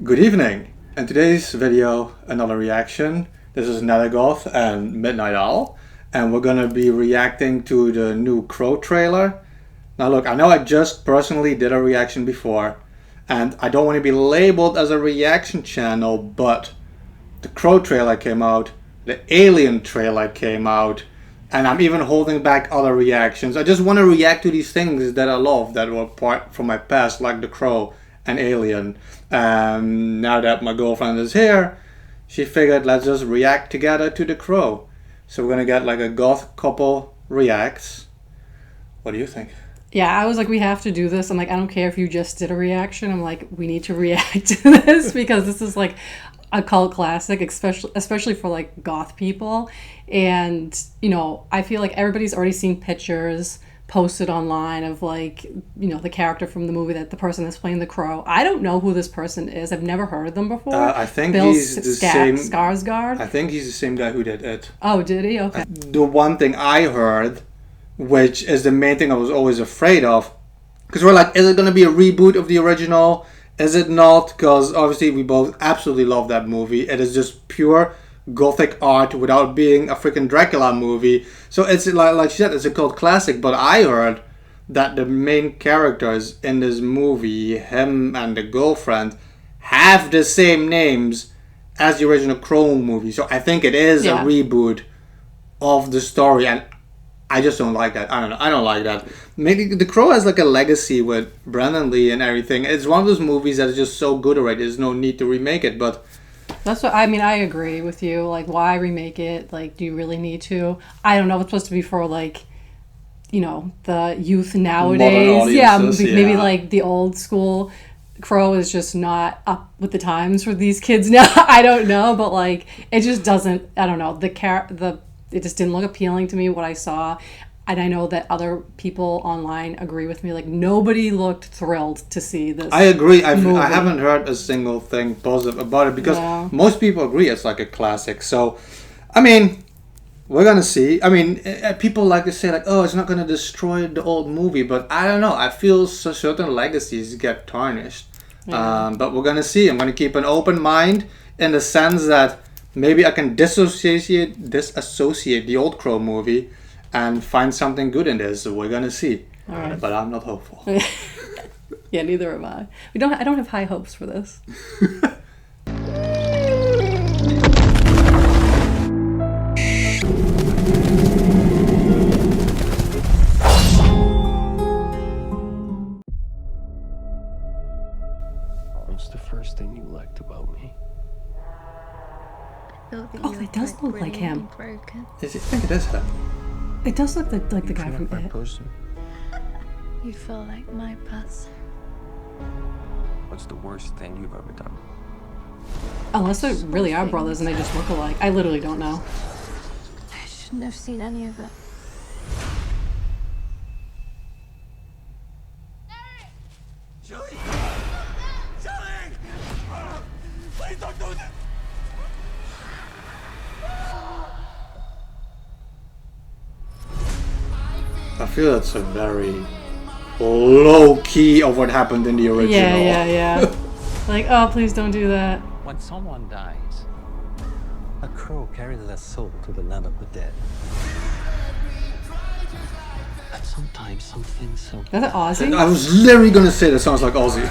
Good evening. In today's video, another reaction. This is Goth and Midnight Owl, and we're gonna be reacting to the new Crow trailer. Now look, I know I just personally did a reaction before, and I don't want to be labeled as a reaction channel, but the Crow trailer came out, the Alien trailer came out, and I'm even holding back other reactions. I just want to react to these things that I love, that were part from my past, like The Crow and Alien. Now that my girlfriend is here, she figured let's just react together to The Crow. So we're gonna get like a goth couple reacts. What do you think? Yeah, I was like, we have to do this. I'm like, I don't care if you just did a reaction. I'm like, we need to react to this because this is like a cult classic, especially for like goth people. And, you know, I feel like everybody's already seen pictures posted online of like, you know, the character from the movie, that the person that's playing the Crow. I don't know who this person is. I've never heard of them before. I think Bill he's the same. Skarsgård. I think he's the same guy who did it. Oh, did he? Okay. The one thing I heard, which is the main thing I was always afraid of, because we're like, is it going to be a reboot of the original? Is it not? Because obviously we both absolutely love that movie. It is just pure gothic art without being a freaking Dracula movie. So it's like she said, it's a cult classic. But I heard that the main characters in this movie, him and the girlfriend, have the same names as the original Crow movie. So I think it is a reboot of the story, and I just don't like that. I don't know. I don't like that. Maybe The Crow has like a legacy with Brandon Lee and everything. It's one of those movies that is just so good already. There's no need to remake it. But that's what I mean. I agree with you. Like, why remake it? Like, do you really need to? I don't know. It's supposed to be for like, you know, the youth nowadays. Yeah, maybe like the old school Crow is just not up with the times for these kids now. I don't know, but like, it just doesn't. I don't know. It just didn't look appealing to me, what I saw. And I know that other people online agree with me. Like, nobody looked thrilled to see this. I agree. I haven't heard a single thing positive about it because most people agree it's like a classic. So, I mean, we're going to see. I mean, people like to say, like, oh, it's not going to destroy the old movie. But I don't know. I feel certain legacies get tarnished. Yeah. But we're going to see. I'm going to keep an open mind in the sense that maybe I can disassociate the old Crow movie and find something good in this. So we're gonna see. All right. But I'm not hopeful. Yeah, neither am I. I don't have high hopes for this. What's the first thing you liked about me? Oh, it does look like him. Yes, I think it is him. It does look like the guy from It. Person? You feel like my person. What's the worst thing you've ever done? Unless they really are brothers and they just look alike. I literally don't know. I shouldn't have seen any of it. Julie! Julie! Please don't do this! I feel that's a very low key of what happened in the original. Yeah. Like, oh, please don't do that. When someone dies, a crow carries their soul to the land of the dead. But sometimes something so That's Ozzy? I was literally gonna say that sounds like Ozzy.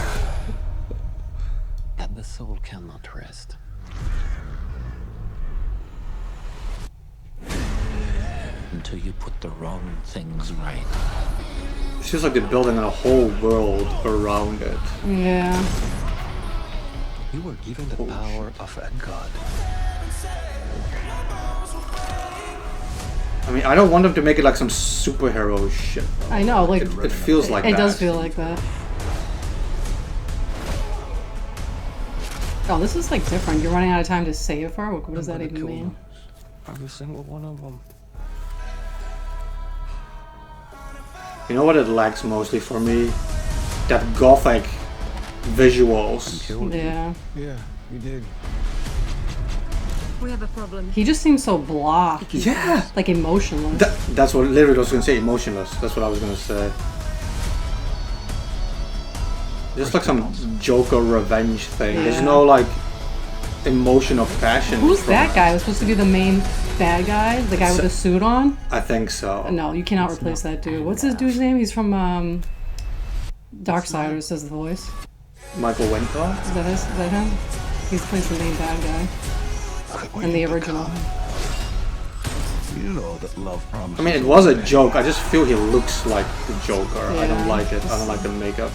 that the soul cannot rest. Until you put the wrong things right. It feels like they're building a whole world around it. Yeah. You were given the power of a god. I mean, I don't want them to make it like some superhero shit. I know, like It feels like it that. does feel like that. Oh, this is like different. You're running out of time to save her? What does that even mean? Every single one of them. You know what it lacks mostly for me? That gothic visuals. Yeah. Yeah, you did. We have a problem. He just seems so blah. Yeah. Like emotionless. That's what literally I was gonna say. Emotionless. That's what I was gonna say. just like some Joker revenge thing. There's no like emotion of passion. Who's that guy? Was supposed to be the main bad guy, the guy with the suit on. I think so. No, you cannot replace that dude. What's his dude's name? He's from Darksiders. Does the voice? Michael Wincott? Is that him? He plays the main bad guy in the original. You know that love promises. I mean, it was a joke. I just feel he looks like the Joker. I don't Yeah. like it. I don't like the makeup.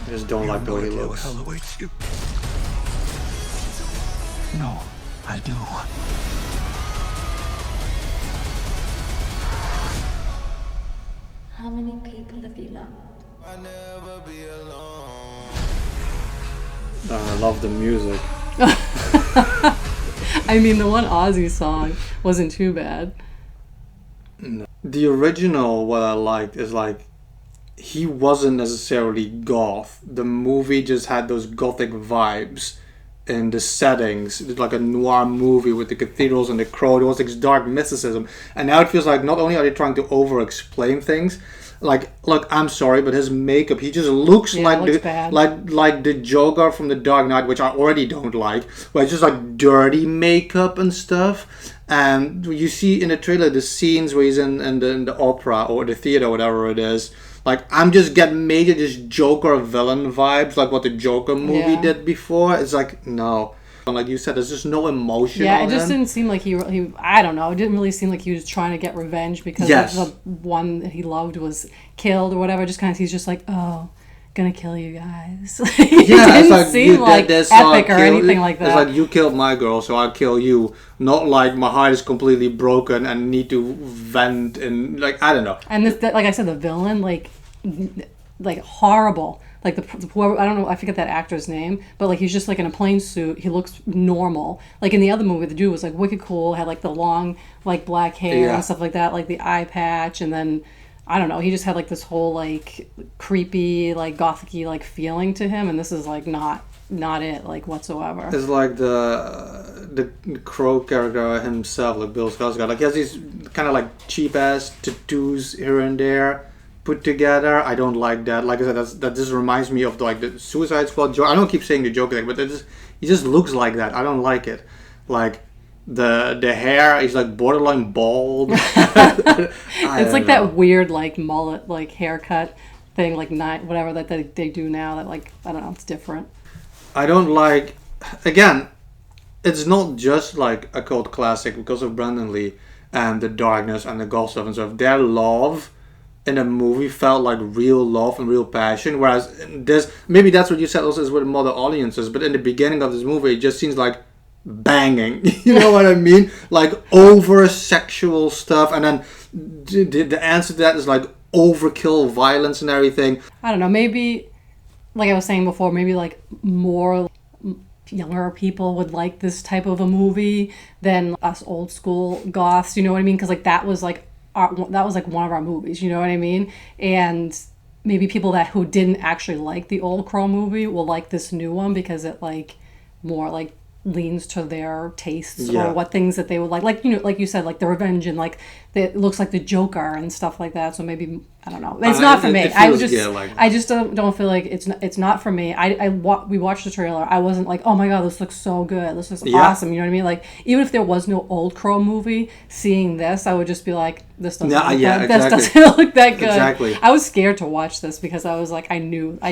I just don't like the way he What looks. hell awaits you? No, I do. How many people have you loved? I love the music. I mean, the one Ozzy song wasn't too bad. The original, what I liked is like, he wasn't necessarily goth. The movie just had those gothic vibes in the settings. It's like a noir movie with the cathedrals and the crow. There was this dark mysticism. And now it feels like not only are they trying to over-explain things, like, look, I'm sorry, but his makeup, he just looks Yeah, like it looks the bad. like the Joker from the Dark Knight, which I already don't like. Where it's just like dirty makeup and stuff. And you see in the trailer the scenes where he's in the opera or the theater, whatever it is. Like, I'm just getting major just Joker villain vibes, like what the Joker movie Yeah. did before. It's like, no. And like you said, there's just no emotion Yeah, on it just him. didn't seem like he. I don't know. It didn't really seem like he was trying to get revenge because Yes. the one that he loved was killed or whatever. Just kind of, he's just like, oh, gonna kill you guys. It Yeah, it's didn't like seem like that's epic or anything like that. It's like, you killed my girl, so I'll kill you. Not like my heart is completely broken and need to vent and like, I don't know. And this, like I said, the villain, like horrible. Like the whoever, I don't know, I forget that actor's name, but like he's just like in a plain suit. He looks normal. Like in the other movie, the dude was like wicked cool, had like the long like black hair Yeah. and stuff like that, like the eye patch, and then I don't know, he just had like this whole like creepy, like gothic-y like feeling to him, and this is like not it like whatsoever. It's like the Crow character himself, like Bill Skarsgård. Like, he has these kind of like cheap ass tattoos here and there put together. I don't like that. Like I said, that just reminds me of like the Suicide Squad Joker. I don't keep saying the Joker thing, but he just looks like that. I don't like it. Like the hair is like borderline bald. It's like that weird like mullet like haircut thing, like whatever that they do now. That like I don't know, it's different. I don't like. Again, it's not just like a cult classic because of Brandon Lee and the darkness and the goth stuff and stuff. Their love in a movie felt like real love and real passion, whereas this, maybe that's what you said also is with modern audiences, but in the beginning of this movie it just seems like banging. You know what I mean? Like over sexual stuff, and then the answer to that is like overkill violence and everything. I don't know, maybe like I was saying before, maybe like more younger people would like this type of a movie than us old school goths, you know what I mean? Because like that was like one of our movies, you know what I mean? And maybe people who didn't actually like the old Crow movie will like this new one because it like more like leans to their tastes Yeah. or what things that they would like, you know, like you said, like the revenge and like it looks like the Joker and stuff like that. So maybe I don't know. It's not for me. it I feels- just yeah, like- I just don't feel like it's not for me. We watched the trailer. I wasn't like, oh my god, this looks so good. This looks Yeah. awesome. You know what I mean? Like even if there was no old Crow movie, seeing this, I would just be like, this doesn't. Yeah, look yeah, that, exactly. This doesn't look that good. Exactly. I was scared to watch this because I was like, I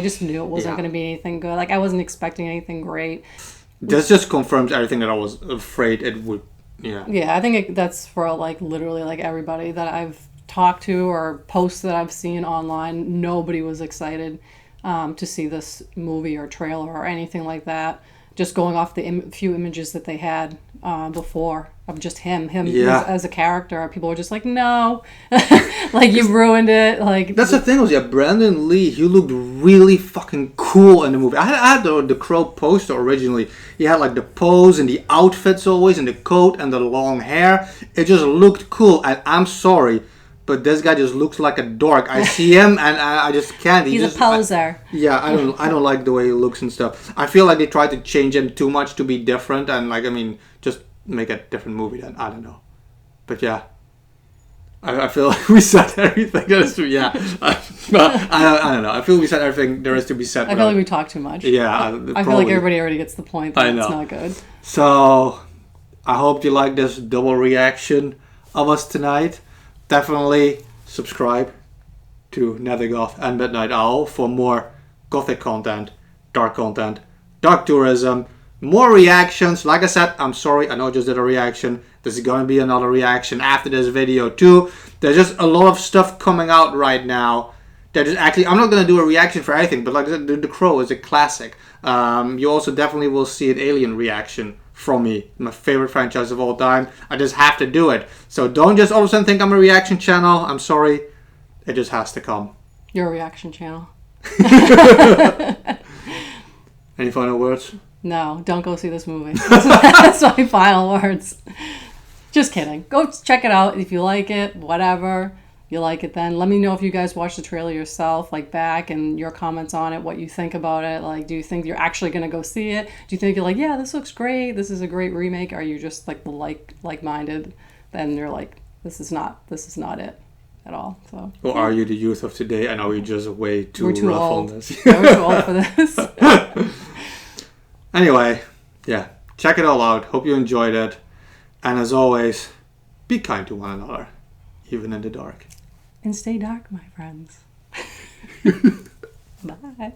just knew it wasn't Yeah. going to be anything good. Like I wasn't expecting anything great. This just confirms everything that I was afraid it would. Yeah. Yeah, I think that's for like literally like everybody that I've talked to or posts that I've seen online. Nobody was excited to see this movie or trailer or anything like that. Just going off the few images that they had before of just him Yeah. as a character, people were just like, no, like you ruined it. Like That's the thing was, yeah, Brandon Lee, he looked really fucking cool in the movie. I had the Crow poster originally. He had like the pose and the outfits always, and the coat and the long hair. It just looked cool, and I'm sorry, but this guy just looks like a dork. I see him and I just can't. he's a poser. I don't like the way he looks and stuff. I feel like they tried to change him too much to be different, and like, I mean, just make a different movie then. I don't know. But yeah. I feel like we said everything there is to. Yeah, I don't know. I feel we said everything there is to be said. I feel like we talk too much. Yeah, I feel like everybody already gets the point that I know. it's not good. So, I hope you like this double reaction of us tonight. Definitely subscribe to Nether Goth and Midnight Owl for more gothic content, dark tourism, more reactions. Like I said, I'm sorry, I know I just did a reaction. There's going to be another reaction after this video too. There's just a lot of stuff coming out right now. That is actually, I'm not going to do a reaction for anything, but like The Crow is a classic. You also definitely will see an Alien reaction from me. My favorite franchise of all time. I just have to do it. So don't just all of a sudden think I'm a reaction channel. I'm sorry. It just has to come. You're a reaction channel. Any final words? No, don't go see this movie. That's my final words. Just kidding. Go check it out if you like it, whatever. You like it then. Let me know if you guys watched the trailer yourself, like back, and your comments on it, what you think about it. Like, do you think you're actually going to go see it? Do you think you're like, yeah, this looks great, this is a great remake? Are you just like the like-minded? Then you're like, this is not it at all. So. Or are you the youth of today and are we just way too we're too rough old. on this? Yeah, we're too old for this. Anyway, yeah, check it all out. Hope you enjoyed it. And as always, be kind to one another, even in the dark. And stay dark, my friends. Bye.